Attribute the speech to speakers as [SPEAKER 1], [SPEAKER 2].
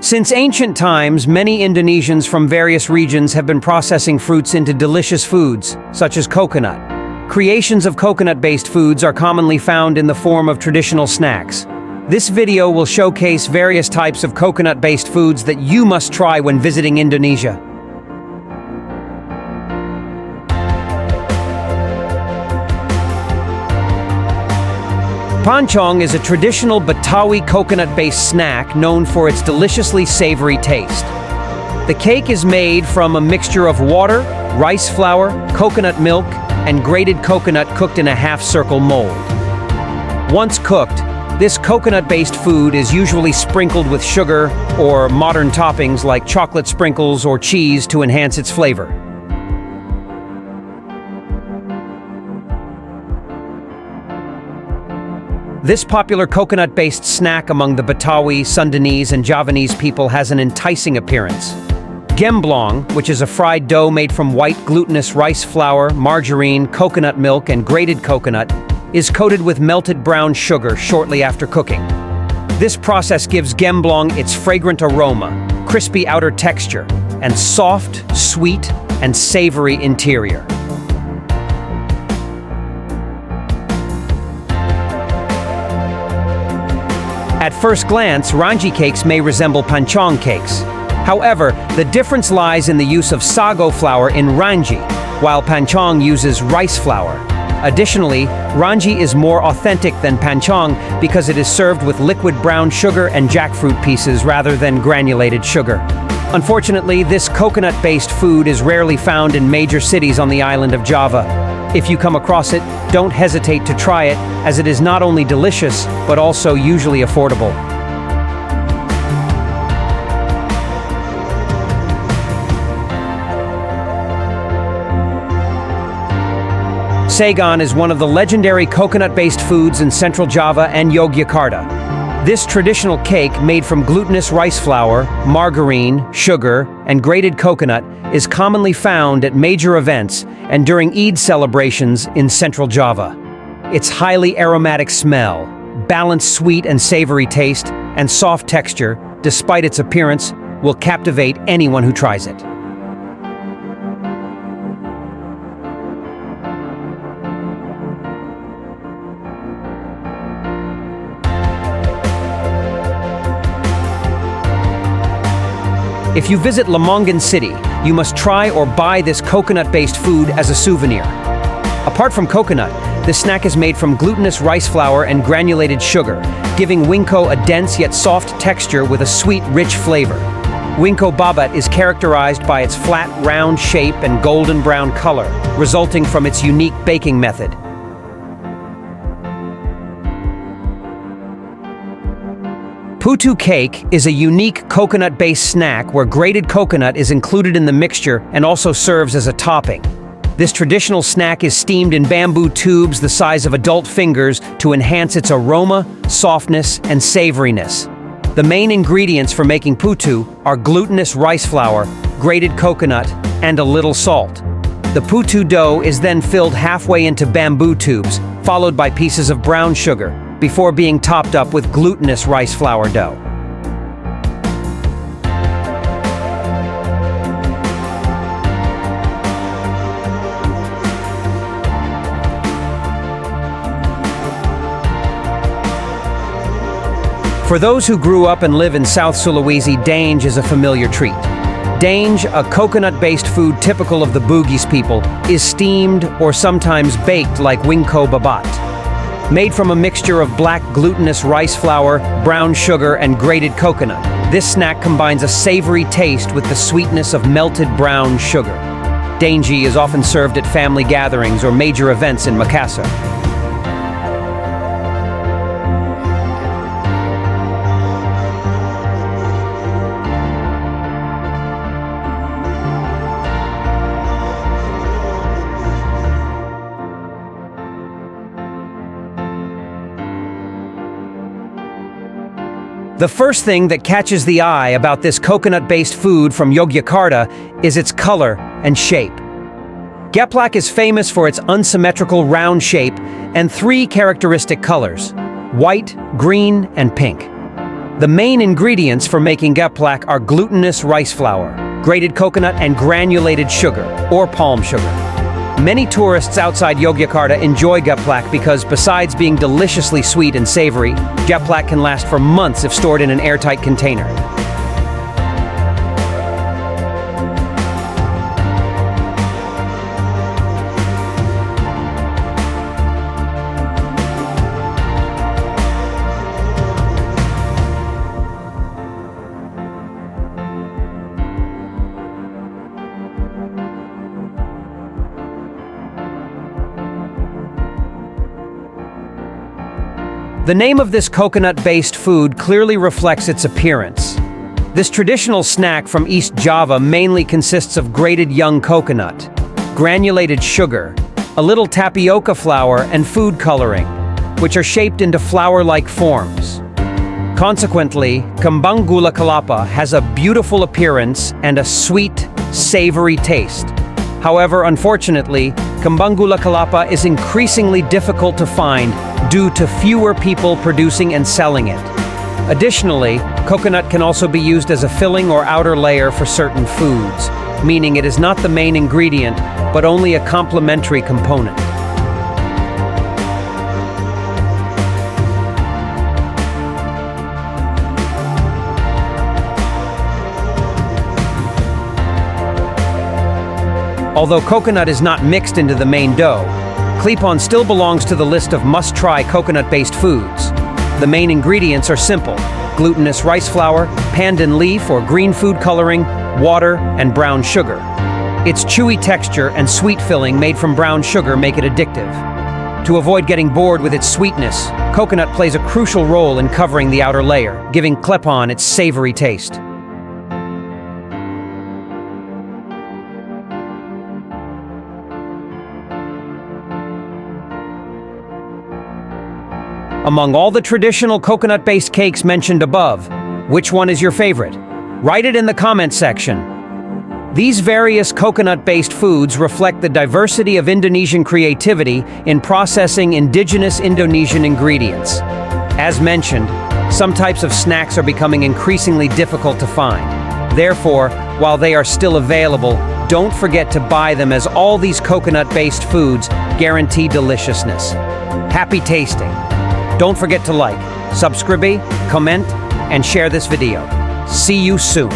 [SPEAKER 1] Since ancient times, many Indonesians from various regions have been processing fruits into delicious foods, such as coconut. Creations of coconut-based foods are commonly found in the form of traditional snacks. This video will showcase various types of coconut-based foods that you must try when visiting Indonesia. Ponch Chong is a traditional Betawi coconut-based snack known for its deliciously savory taste. The cake is made from a mixture of water, rice flour, coconut milk, and grated coconut cooked in a half-circle mold. Once cooked, this coconut-based food is usually sprinkled with sugar or modern toppings like chocolate sprinkles or cheese to enhance its flavor. This popular coconut-based snack among the Betawi, Sundanese, and Javanese people has an enticing appearance. Gemblong, which is a fried dough made from white glutinous rice flour, margarine, coconut milk, and grated coconut, is coated with melted brown sugar shortly after cooking. This process gives gemblong its fragrant aroma, crispy outer texture, and soft, sweet, and savory interior. At first glance, Ranji cakes may resemble Ponch Chong cakes. However, the difference lies in the use of sago flour in Ranji, while Ponch Chong uses rice flour. Additionally, Ranji is more authentic than Ponch Chong because it is served with liquid brown sugar and jackfruit pieces rather than granulated sugar. Unfortunately, this coconut-based food is rarely found in major cities on the island of Java. If you come across it, don't hesitate to try it, as it is not only delicious, but also usually affordable. Seon is one of the legendary coconut-based foods in Central Java and Yogyakarta. This traditional cake, made from glutinous rice flour, margarine, sugar, and grated coconut, is commonly found at major events and during Eid celebrations in Central Java. Its highly aromatic smell, balanced sweet and savory taste, and soft texture, despite its appearance, will captivate anyone who tries it. If you visit Lamongan City, you must try or buy this coconut-based food as a souvenir. Apart from coconut, this snack is made from glutinous rice flour and granulated sugar, giving Winco a dense yet soft texture with a sweet, rich flavor. Winco babat is characterized by its flat, round shape and golden brown color, resulting from its unique baking method. Poutou cake is a unique coconut-based snack where grated coconut is included in the mixture and also serves as a topping. This traditional snack is steamed in bamboo tubes the size of adult fingers to enhance its aroma, softness, and savoriness. The main ingredients for making poutou are glutinous rice flour, grated coconut, and a little salt. The poutou dough is then filled halfway into bamboo tubes, followed by pieces of brown sugar, before being topped up with glutinous rice flour dough. For those who grew up and live in South Sulawesi, dange is a familiar treat. Dange, a coconut-based food typical of the Bugis people, is steamed or sometimes baked like Winco babat. Made from a mixture of black glutinous rice flour, brown sugar, and grated coconut, this snack combines a savory taste with the sweetness of melted brown sugar. Dange is often served at family gatherings or major events in Makassar. The first thing that catches the eye about this coconut-based food from Yogyakarta is its color and shape. Geplak is famous for its unsymmetrical round shape and three characteristic colors: white, green, and pink. The main ingredients for making geplak are glutinous rice flour, grated coconut, and granulated sugar, or palm sugar. Many tourists outside Yogyakarta enjoy geplak because, besides being deliciously sweet and savory, geplak can last for months if stored in an airtight container. The name of this coconut-based food clearly reflects its appearance. This traditional snack from East Java mainly consists of grated young coconut, granulated sugar, a little tapioca flour, and food coloring, which are shaped into flower-like forms. Consequently, Kangu Lalapa has a beautiful appearance and a sweet, savory taste. However, unfortunately, Kangu Lalapa is increasingly difficult to find due to fewer people producing and selling it. Additionally, coconut can also be used as a filling or outer layer for certain foods, meaning it is not the main ingredient, but only a complementary component. Although coconut is not mixed into the main dough, Kpon still belongs to the list of must-try coconut-based foods. The main ingredients are simple: glutinous rice flour, pandan leaf or green food coloring, water, and brown sugar. Its chewy texture and sweet filling made from brown sugar make it addictive. To avoid getting bored with its sweetness, coconut plays a crucial role in covering the outer layer, giving Kpon its savory taste. Among all the traditional coconut-based cakes mentioned above, which one is your favorite? Write it in the comment section. These various coconut-based foods reflect the diversity of Indonesian creativity in processing indigenous Indonesian ingredients. As mentioned, some types of snacks are becoming increasingly difficult to find. Therefore, while they are still available, don't forget to buy them, as all these coconut-based foods guarantee deliciousness. Happy tasting! Don't forget to like, subscribe, comment, and share this video. See you soon.